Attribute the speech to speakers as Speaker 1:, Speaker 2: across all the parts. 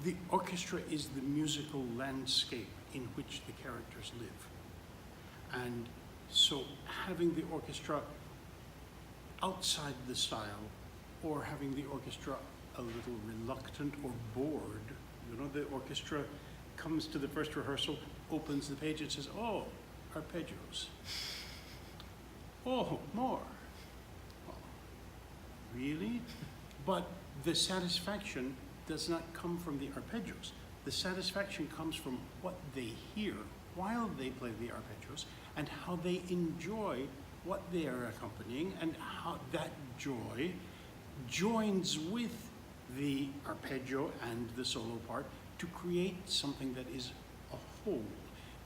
Speaker 1: The orchestra is the musical landscape in which the characters live. And so having the orchestra outside the style, or having the orchestra a little reluctant or bored, the orchestra comes to the first rehearsal, opens the page and says, oh, arpeggios. Oh, more. Oh, really? But the satisfaction does not come from the arpeggios. The satisfaction comes from what they hear while they play the arpeggios and how they enjoy what they are accompanying, and how that joy joins with the arpeggio and the solo part to create something that is a whole.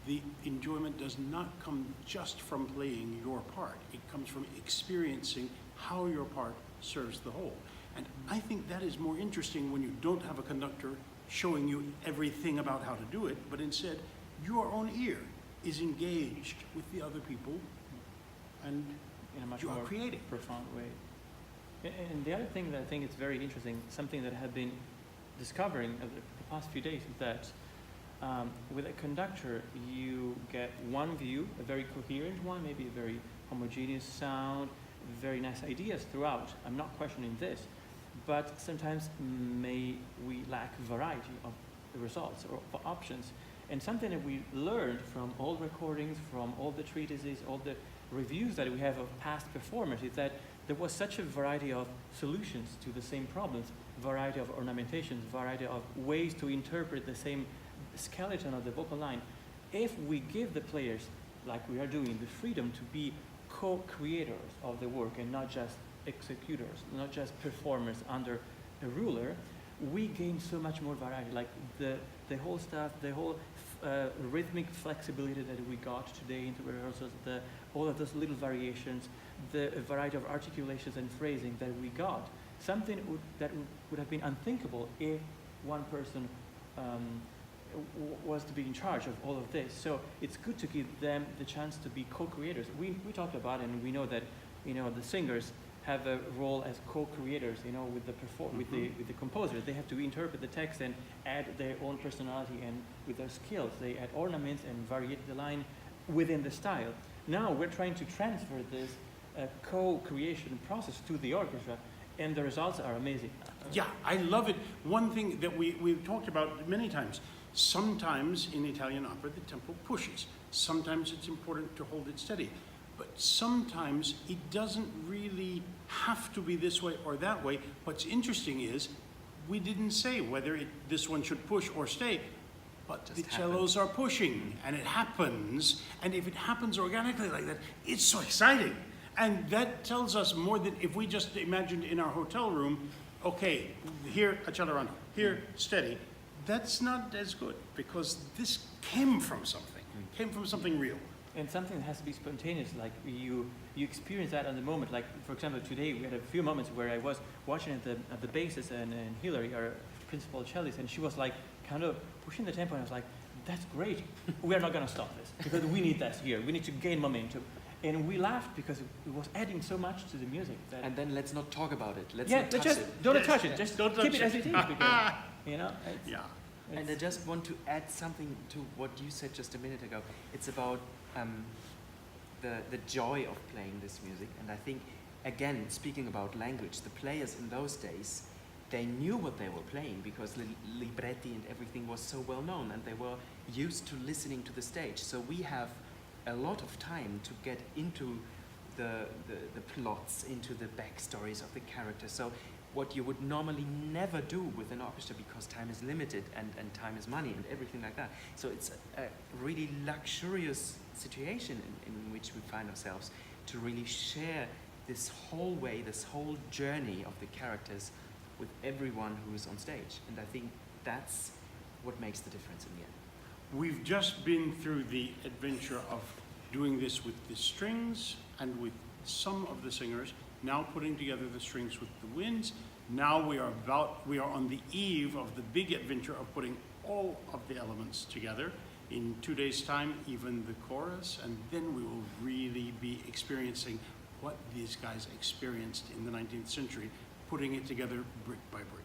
Speaker 1: The enjoyment does not come just from playing your part. It comes from experiencing how your part serves the whole. And I think that is more interesting when you don't have a conductor showing you everything about how to do it, but instead your own ear is engaged with the other people, and
Speaker 2: in a much
Speaker 1: you
Speaker 2: more
Speaker 1: are creating.
Speaker 2: Profound way. And the other thing that I think is very interesting, something that I have been discovering over the past few days, is that with a conductor, you get one view, a very coherent one, maybe a very homogeneous sound, very nice ideas throughout. I'm not questioning this, but sometimes we lack variety of the results or of options. And something that we learned from all recordings, from all the treatises, all the reviews that we have of past performers, is that there was such a variety of solutions to the same problems, variety of ornamentations, variety of ways to interpret the same skeleton of the vocal line. If we give the players, like we are doing, the freedom to be co-creators of the work and not just executors, not just performers under a ruler, we gain so much more variety. Like the whole stuff, the whole rhythmic flexibility that we got today into rehearsals, all of those little variations, the variety of articulations and phrasing that we got, something that would have been unthinkable if one person was to be in charge of all of this. So it's good to give them the chance to be co-creators. We talked about it, and we know that the singers have a role as co-creators, with the composer. They have to interpret the text and add their own personality, and with their skills, they add ornaments and vary the line within the style. Now we're trying to transfer this co-creation process to the orchestra, and the results are amazing.
Speaker 1: Yeah, I love it. One thing that we've talked about many times, sometimes in Italian opera the tempo pushes. Sometimes it's important to hold it steady. But sometimes it doesn't really have to be this way or that way. What's interesting is we didn't say whether this one should push or stay, but the cellos are pushing, and it happens. And if it happens organically like that, it's so exciting. And that tells us more than if we just imagined in our hotel room, okay, here accelerando, here steady. That's not as good, because this came from something real.
Speaker 2: And something that has to be spontaneous, like you experience that on the moment. Like, for example, today we had a few moments where I was watching at the basses, and Hilary, our principal cellist, and she was like kind of pushing the tempo, and I was like, that's great. We are not going to stop this, because we need that here. We need to gain momentum. And we laughed because it was adding so much to the music.
Speaker 3: And then let's not talk about it. Let's not touch it.
Speaker 2: Don't touch it. Just don't keep it as it is. Because,
Speaker 1: yeah.
Speaker 3: And I just want to add something to what you said just a minute ago. It's about the joy of playing this music. And I think, again, speaking about language, the players in those days, they knew what they were playing because libretti and everything was so well known, and they were used to listening to the stage. So we have a lot of time to get into the plots, into the backstories of the characters. So what you would normally never do with an orchestra, because time is limited and time is money and everything like that. So it's a really luxurious situation in which we find ourselves, to really share this whole way, this whole journey of the characters with everyone who is on stage. And I think that's what makes the difference in the end.
Speaker 1: We've just been through the adventure of doing this with the strings and with some of the singers, now putting together the strings with the winds. Now we are on the eve of the big adventure of putting all of the elements together. In 2 days' time, even the chorus, and then we will really be experiencing what these guys experienced in the 19th century, putting it together brick by brick.